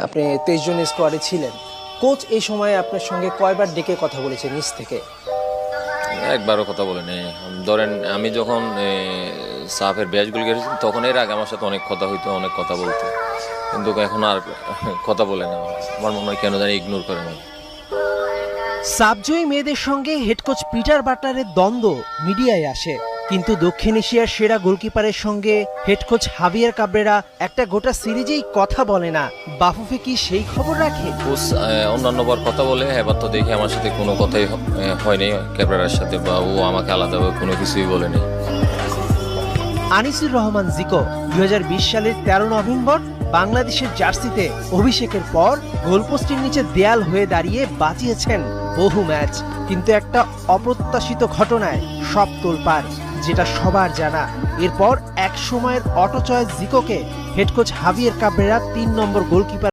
আপনি 23 জন স্কোয়াডে ছিলেন। কোচ এই সময়ে আপনার সঙ্গে কয়বার ডেকে কথা বলেছে নিজ থেকে? একবারও কথা বলেনি। ধরেন আমি যখন সাফের ব্যাচগুলো গেছি তখন এর আগে আমার সাথে অনেক কথা হইতো, অনেক কথা বলতো, কিন্তু এখন আর কথা বলে না। আমার মনে হয় কেন জানি ইগনোর করে না। সাবজয়ী মেয়েদের সঙ্গে হেড কোচ পিটার বাটলারের দ্বন্দ্ব মিডিয়ায় আসে, কিন্তু দক্ষিণ এশিয়ার সেরা গোলকিপারের সঙ্গে হেড কোচ হাভিয়ার কাব্রেরা একটা গোটা সিরিজেই কথা বলে না। বাফুফে কি সেই খবর রাখে? কোচ অন্যান্যবার কথা বলে, এবার তো দেখি আমার সাথে কোনো কথাই হয়নি ক্যাবরার সাথে, বা ও আমাকে আলাদাভাবে কোনো কিছুই বলেনি। আনিসুর রহমান জিকো 2020 সালের 13 নভেম্বর বাংলাদেশের জার্সিতে অভিষেকের পর গোলপোস্টের নিচে দেয়াল হয়ে দাঁড়িয়ে বাঁচিয়েছেন বহু ম্যাচ, কিন্তু একটা অপ্রত্যাশিত ঘটনায় সব তোলপাড়, যেটা সবার জানা। এরপর এক সময়ের অটো চয়েস জিকোকে হেড কোচ হাভিয়ার কাব্রেরা 3 নম্বর গোলকিপার